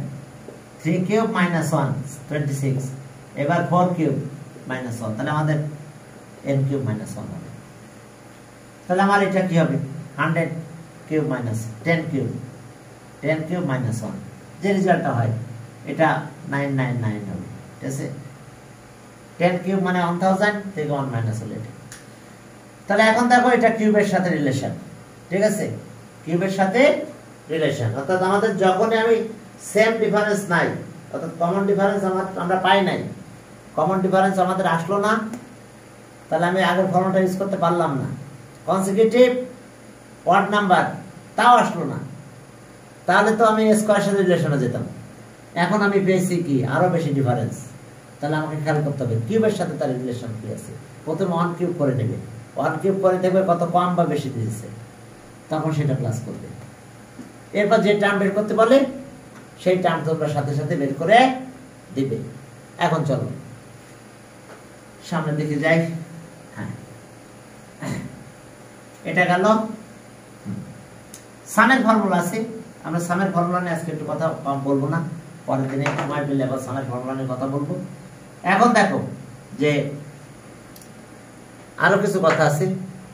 3 cube minus 1 26, এবার 4 কিউব মাইনাস 1, তাহলে আমাদের n কিউব মাইনাস 1 হবে। তাহলে আমার এটা কি হবে? 100 কিউব মাইনাস 10 কিউব মাইনাস 1, যে রেজাল্টটা হয় এটা 999 হবে। ঠিক আছে, 10 কিউব মানে 1000 থেকে 1 মাইনাস হলে এটা। তাহলে এখন দেখো এটা কিউবের সাথে রিলেশন। ঠিক আছে, কিউবের সাথে রিলেশন, অর্থাৎ আমাদের যখনই আমি সেম ডিফারেন্স নাই, অর্থাৎ কমন ডিফারেন্স আমরা পাই নাই, কমন ডিফারেন্স আমাদের আসলো না, তাহলে আমি আগের ফর্মুলাটা ইউজ করতে পারলাম না। কনসিকিউটিভ অড নাম্বার, তাও আসলো না, তাহলে তো আমি স্কয়ার সাথে রিলেশনে যেতাম। এখন আমি পেয়েছি কি? আরো বেশি ডিফারেন্স, তাহলে আমাকে খেয়াল করতে হবে কিউবের সাথে তার রিলেশন কি আছে। প্রথমে 1 কিউব করে নেবে, 1 কিউব করে দেখবে কত কম বা বেশি দিয়েছে, তখন সেটা প্লাস করবে। এরপর যে টার্ম বের করতে বলে সেই টার্ম তোমরা সাথে সাথে বের করে দিবে। এখন চলো সামনের দিকে যাই। হ্যাঁ, এটা গেল সামের ফর্মুলা আছে। আমরা সামের ফর্মুলা নিয়ে আজকে একটু কথা কম বলবো না, পরের দিনে সময় পেলে আবার সামের ফর্মুলা নিয়ে কথা বলবো। এখন দেখো যে আরো কিছু কথা আছে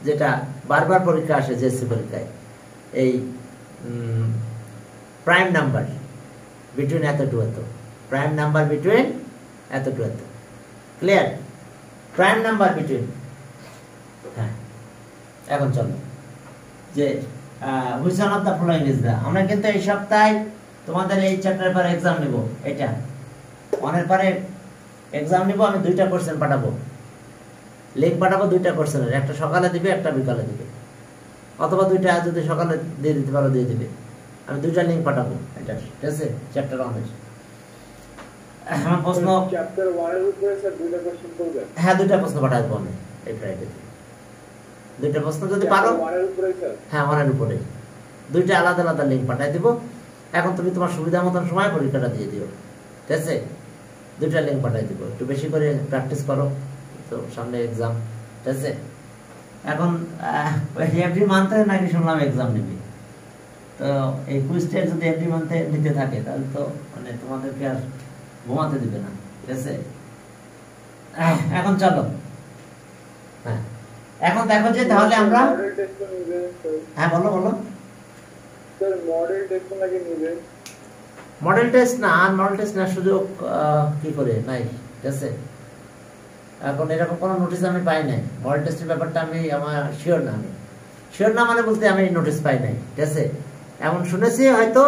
যেটা বারবার পরীক্ষা আসে, জেএসসি পরীক্ষায়। এই প্রাইম নাম্বার বিটুইন এত টু এত, প্রাইম নাম্বার বিটুইন এত টু এত, ক্লিয়ার? প্রাইম নাম্বার বিটুইন, হ্যাঁ। এখন চলো যে which one of the following is the, আমরা কিন্তু এই সপ্তাহে তোমাদের এই চ্যাপ্টারের পরে এক্সাম নিব। এটা অনের পরে এক্সাম নিব, আমি 2টা কোশ্চেন পাঠাবো, লিঙ্ক পাঠাবো 2টা কোশ্চেনের, একটা সকালে দিবে একটা বিকালে দিবে, অথবা 2টা যদি সকালে দিয়ে দিতে পারো দিয়ে দিবে। আমি 2টা লিঙ্ক পাঠাবো এটা, ঠিক আছে? চ্যাপ্টার 1 আমার প্রশ্ন চ্যাপ্টার 1 এর উপরে স্যার 2টা কোশ্চেন করবে? হ্যাঁ, 2টা প্রশ্ন পাঠাবো আমি এই ফ্রাইডে। 2টা প্রশ্ন যদি পারো, হ্যাঁ 1 এর উপরে 2টা আলাদা আলাদা লিঙ্ক পাঠাই দিব। এখন তুমি তোমার সুবিধা মতন সময় পরীক্ষাটা দিয়ে দিও, ঠিক আছে? 2টা লিঙ্ক পাঠাই দিব, একটু বেশি করে প্র্যাকটিস করো, তো সামনে এক্সাম, ঠিক আছে? এখন এভরি মান্থে নাকি শুনলাম এক্সাম নিবি, তো এই কুইজটা যদি এভরি মান্থে নিতে থাকে তাহলে তো মানে তোমাদেরকে আর ঘুমাতে দিবে না, ঠিক আছে? এখন চলো, হ্যাঁ এখন দেখো যে তাহলে আমরা, হ্যাঁ বলো বলো স্যার মডেল টেস্ট নাকি নিবে? মডেল টেস্ট না, আর মডেল টেস্ট না সুযোগ কি করে নাই, ঠিক আছে? এখন এরকম কোনো নোটিশ আমি পাই নাই, মডেল টেস্টের ব্যাপারটা আমি আমার শিওর না, আমি শিওর না মানে বলতে আমি নোটিশ পাই নাই, ঠিক আছে? এমন শুনেছি হয়তো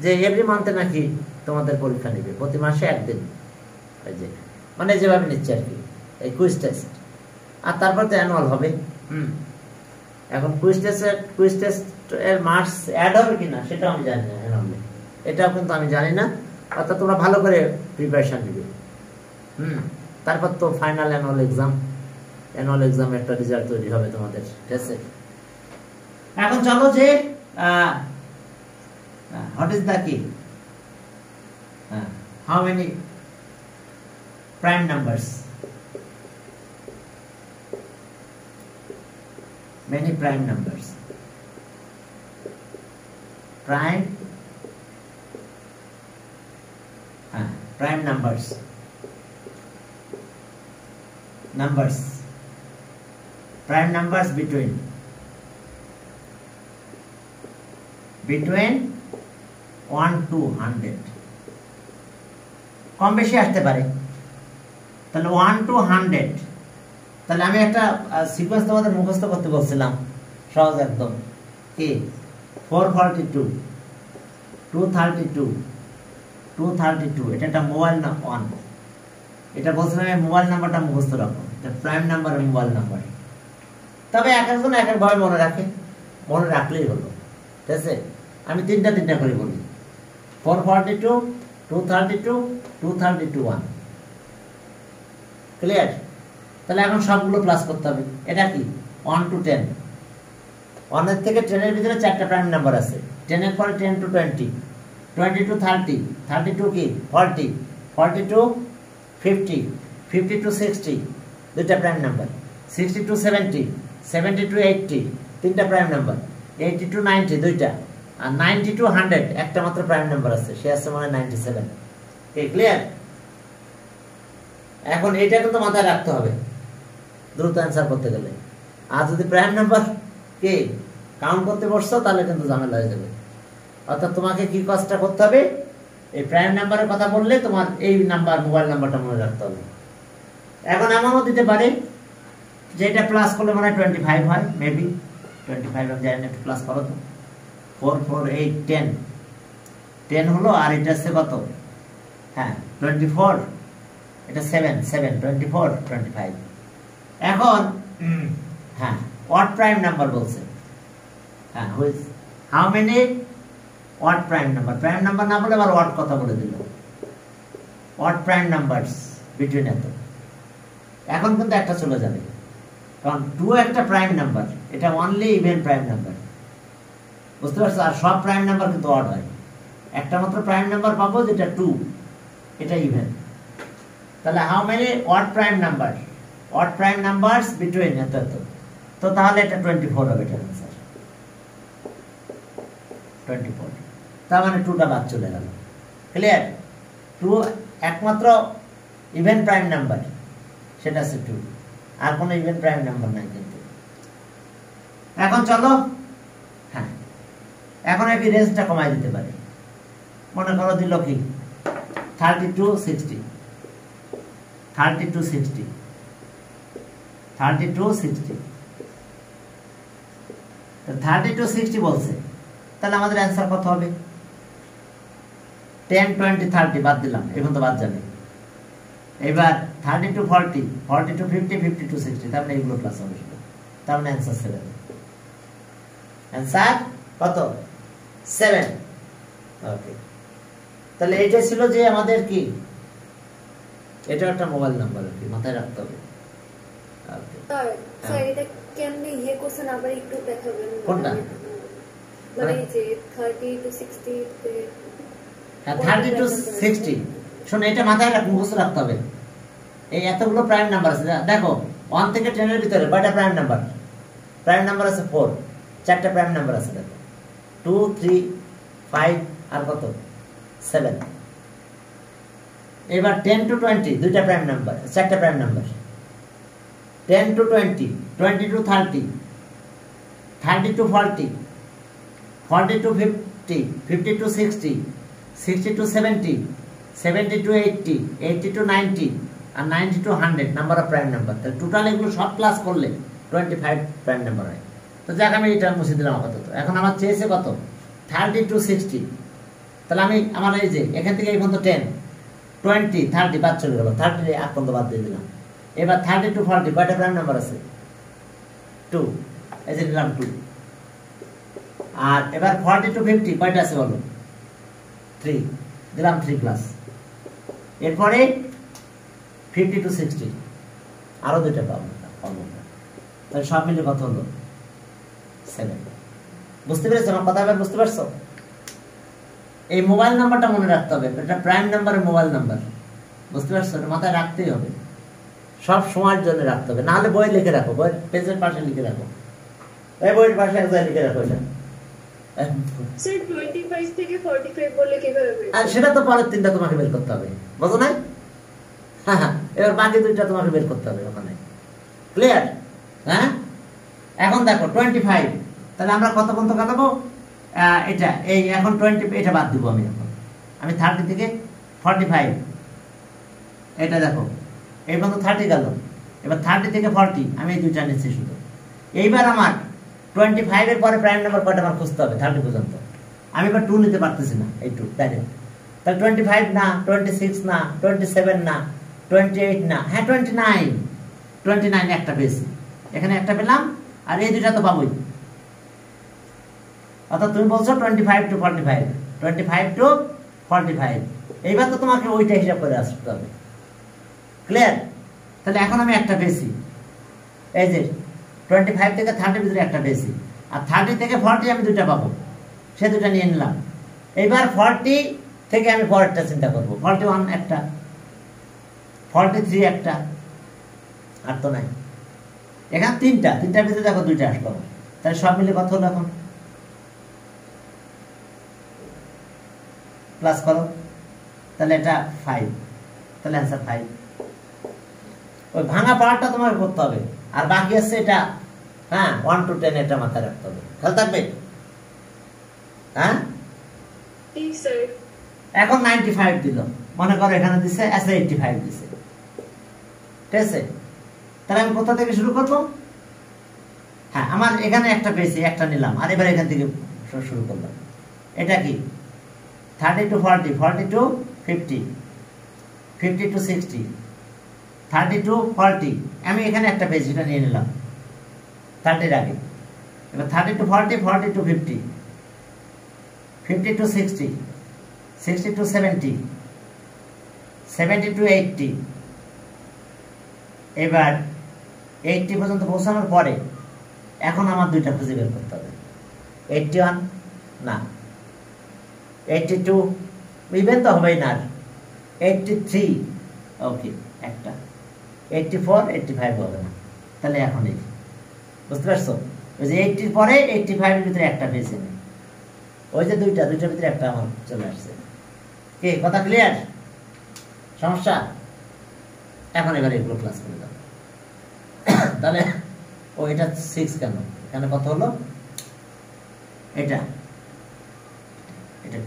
যে এভরি মান্থে নাকি তোমাদের পরীক্ষা নেবে, প্রতি মাসে একদিন, এই যে মানে যেভাবে নিচ্ছে আর কি, এই কুইজ টেস্ট। আর তারপর তো অ্যানুয়াল হবে। এখন কুইজ টেস্ট এর মার্কস অ্যাড হবে কিনা সেটাও আমি জানি না, অ্যানুয়ালে এটাও কিন্তু আমি জানি না। অর্থাৎ তোমরা ভালো করে প্রিপারেশন নিবে। তারপর তো ফাইনাল অ্যানুয়াল এক্সাম একটা রেজাল্ট তৈরি হবে তোমাদের, ঠিক আছে? এখন চলো যে হোয়াট ইজ দ্য কি, how many prime numbers, many prime numbers, prime numbers prime numbers between 1 to 100 কম বেশি আসতে পারে। তাহলে 1 to 100, তাহলে আমি একটা সিকোয়েন্স তোমাদের মুখস্থ করতে বলছিলাম, সহজ একদম, কি 442 232 232, এটা একটা মোবাইল ওয়ান, এটা বলছিলাম আমি মোবাইল নাম্বারটা মুখস্থ রাখো, এটা প্রাইম নাম্বার আর মোবাইল নাম্বার। তবে এক একজন এক একভাবে মনে রাখে, মনে রাখলেই হলো, ঠিক আছে? আমি তিনটা করে বলি, 442 232 232 1, ক্লিয়ার? তাহলে এখন সবগুলো প্লাস করতে হবে। এটা কি 1 to 10, 1 এর থেকে 10 এর ভিতরে 4টা প্রাইম নাম্বার আছে, 10 এর পরে 10 to 20, 20 to 30, 32 কি 40, 40 to 50, 50 to 60 দুইটা প্রাইম নাম্বার, 60 to 70, 70 to 80 তিনটা প্রাইম নাম্বার, 80 to 90 দুইটা, আর 90 to 100 একটা মাত্র প্রাইম নাম্বার আছে, সে আছে মানে 97। ক্লিয়ার? এখন এটা কিন্তু মাথায় রাখতে হবে দ্রুত অ্যান্সার করতে গেলে। আর যদি প্রাইম নাম্বার কে কাউন্ট করতে বসছো তাহলে কিন্তু ঝামেলা হয়ে যাবে। অর্থাৎ তোমাকে কি কাজটা করতে হবে, এই প্রাইম নাম্বারের কথা বললে তোমার এই নাম্বার মোবাইল নাম্বারটা মনে রাখতে হবে। এখন এমনও দিতে পারে যে এটা প্লাস করলে মনে হয় 25 হয়, মেবি 25 আমি জানি না, একটু প্লাস করো তো। 4 4 8 10 10 হলো, আর এটা হচ্ছে কত, হ্যাঁ 24, এটা 7 7 24 25। এখন হ্যাঁ odd prime number বলছে, হ্যাঁ which how many odd prime number, prime number না বলে আবার odd কথা বলে দিল, odd prime numbers between এত। এখন কিন্তু একটা চলে যাবে, কারণ 2 একটা প্রাইম নাম্বার, এটা অনলি ইভেন প্রাইম নাম্বার, বুঝতে পারছো? আর সব প্রাইম নাম্বার কিন্তু odd হয়, একটা মাত্র প্রাইম নাম্বার পাবো যেটা 2, এটা ইভেন। তাহলে how many odd prime number, odd prime numbers between এত এত, তো তাহলে এটা 24 হবে, এটা आंसर 24। তার মানে 2টা বাদ চলে গেল, ক্লিয়ার? 2 একমাত্র ইভেন প্রাইম নাম্বার, সেটা আছে 2, আর কোনো ইভেন প্রাইম নাম্বার নাই কিন্তু। এখন চলো, হ্যাঁ এখন এই রেঞ্জটা কমাই দিতে পারে। মনে করো দিল কি 32 60 32 60 32 60, 32 60 বলছে, তাহলে আমাদের অ্যান্সার কত হবে? 10 20 30 বাদ দিলাম, এখন তো বাদ যাবে। এবার 30 to 40 40 to 50 50 to 60, তার মানে এগুলো প্লাস হবে, তার মানে অ্যান্সার 7। অ্যান্সার কত? 7। ওকে, তাহলে এটা ছিল যে আমাদের কি, এটা একটা মোবাইল নাম্বার আর কি, মাথায় রাখতে হবে। স্যার এটা কেমনে ইয়ে কোশ্চেন আবার একটু দেখাবেন? কোনটা? মানে যে 30 to 60 হ্যাঁ 30 to 60, শুন এটা মাথায় রাখ, মুখস্থ রাখতে হবে। এই এতগুলো প্রাইম নাম্বার আছে, দেখো 1 থেকে 10 এর ভিতরে কয়টা প্রাইম নাম্বার? প্রাইম নাম্বার আছে 4, 4টা প্রাইম নাম্বার আছে, দেখো 2 3 5 আর কত 7। এবার 10 to 20 দুইটা প্রাইম নাম্বার, 4টা prime number, 10 to 20 20 to 30 30 to 40 40 to 50 50 to 60 60 to 70 70 to 80 80 to 90 আর 90 to 100 number of prime number. তাহলে টোটাল এগুলো সব প্লাস করলে 25 প্রাইম নাম্বার হয়। তো যাক আমি এটা মুছে দিলাম আপাতত। এখন আমার চেয়েছে কত? 30 to 60, তাহলে আমি আমার এই যে এখান থেকে এই পর্যন্ত 10 20 30 বাদ চলে গেল, 30 আগ পর্যন্ত বাদ দিয়ে দিলাম। এবার 30 to 40 কয়টা প্রাইম নাম্বার আছে? 2, এই যে নিলাম 2। আর এবার 40 to 50 কয়টা আছে বলো? 3, দিলাম 3 প্লাস। এরপরে 50 to 60 আরো দুইটা পাবো, তাহলে সব মিলে কত হলো? 7। বুঝতে পেরেছো আমার কথা? এবার বুঝতে পারছো? এই মোবাইল নাম্বারটা মনে রাখতে হবে, এটা প্রাইম নাম্বারের মোবাইল নাম্বার। বুঝতে পারছো? এটা মাথায় রাখতেই হবে, সব সময়ের জন্য রাখতে হবে, নাহলে বই লিখে রাখো, বই পেজের পাশে লিখে রাখো, এই বইয়ের পাশে এক জায়গায় লিখে রাখো এটা। স্যার 25 থেকে 45 বললে কিভাবে বের করব? আর সেটা তো পরের তিনটা তোমাকে বের করতে হবে, বুঝো না? হ্যাঁ, এবার বাকি দুইটা তোমাকে বের করতে হবে ওখানে। ক্লিয়ার? হ্যাঁ, এখন দেখো 25, তাহলে আমরা কত পর্যন্ত কাটাবো? এটা এই এখন 20, এটা বাদ দিব আমি। এখন আমি 30 থেকে 45, এটা দেখো এই পর্যন্ত 30 গেল। এবার 30 থেকে 40 আমি এই দুইটা নিচ্ছি শুধু। এইবার আমার 25 এর পরে প্রাইম নাম্বার কয়টা আমার খুঁজতে হবে 30 পর্যন্ত। আমি এবার 2 নিতে পারতেছি না, এই 2 ডাইরেক্ট। তাহলে 25 না, 26 না, 27 না, 28 না, হ্যাঁ 29 একটা পেয়েছি, এখানে একটা পেলাম, আর এই দুইটা তো পাবোই। অর্থাৎ তুমি বলছো 25 to 45, 25 to 45। এইবার তো তোমাকে ওইটা হিসাব করে আসতে হবে। ক্লিয়ার? তাহলে এখন আমি একটা পেয়েছি, এই যে 25 থেকে 30 ভিতরে একটা পেয়েছি, আর 30 থেকে 40 আমি দুইটা পাবো, সে দুটা নিয়ে নিলাম। এইবার 40 থেকে আমি পরেরটা চিন্তা করবো, 41 একটা, 43 একটা, আর তো নাই। এখানে তিনটার ভিতরে দেখো দুইটা আসলো, তাহলে সব মিলে কত হলো? এখন প্লাস করো, তাহলে এটা 5, তাহলে অ্যান্সার 5। ওই ভাঙা পাওয়ারটা তোমাকে করতে হবে, আর বাকি আছে এটা, হ্যাঁ 1 to 10 এটা মাথায় রাখতে হবে, খেয়াল থাকবে। হ্যাঁ, এখন 95 দিল, মনে করো এখানে দিছে 85 দিছে, ঠিক আছে? তাহলে আমি কোথা থেকে শুরু করবো? হ্যাঁ, আমার এখানে একটা পেয়েছি, একটা নিলাম, আর এবার এখান থেকে শুরু করলাম। এটা কি 30 to 40, 40 to 50, 50 to 60, 30 to 40, আমি এখানে একটা পেয়েছি, এটা নিয়ে নিলাম 30 আগে। এবার 30 to 40, 40 to 50, 50 to 60, 60 to 70, 70 to 80। এবার 80 পর্যন্ত পৌঁছানোর পরে এখন আমার দুইটা খুঁজে বের করতে হবে। 81 না, 82 ইভেন তো হবেই না, 83 ওকে একটা, 84 85 হবে না, তাহলে এখন এই বুঝতে পারছো? ওই যে 80 পরে 85 এর ভিতরে একটা পেয়েছি, ওই যে দুইটার ভিতরে একটা আমার চলে আসছে। কি কথা ক্লিয়ার? সমস্যা? এখন এবার এগুলো ক্লাস করে দাও। তাহলে ও এটা 6 কেন? এখানে কত হলো? এটা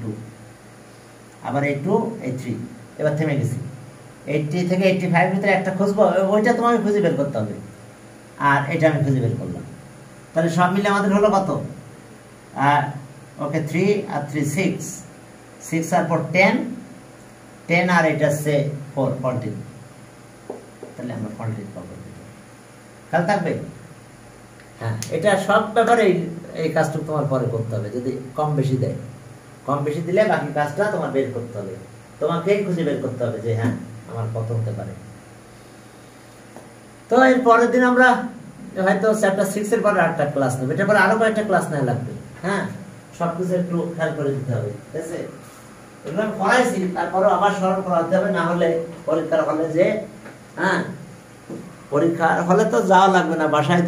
2, আবার এই 2, এই 3, এবার থেমে গেছি। 80 থেকে 85 এর ভিতরে একটা খুঁজবো, ওইটা তোমাকে খুঁজে বের করতে হবে, আর এটা আমি খুঁজে বের করলাম। তাহলে সব মিলে আমাদের হলো কত? ওকে 3 আর 3 6 আর 4 10 আর এটা হচ্ছে 4 14, তাহলে আমরা 14 পাবো। খেয়াল থাকবে? হ্যাঁ, এটা সব ব্যাপারে এই কাজটা তোমার পরে করতে হবে, যদি কম বেশি দেয়, কম বেশি দিলে বাকি কাজটা তোমার বের করতে হবে, তোমাকে খুঁজে বের করতে হবে যে হ্যাঁ আমার কত হতে পারে। তো এর পরের দিন আমরা হয়তো চ্যাপ্টার 6 এর পরে আরেকটা ক্লাস নেব, এটা পরে আরো কয়েকটা ক্লাস নেওয়া লাগবে। হ্যাঁ, সবকিছু একটু খেয়াল করে দিতে হবে, ঠিক আছে? এগুলো আমি পড়াইছি, তারপরেও আবার স্মরণ করাতে হবে, না হলে পরীক্ষার হলে যে, হ্যাঁ পরীক্ষার হলে তো যাওয়া লাগবে না, বাসায়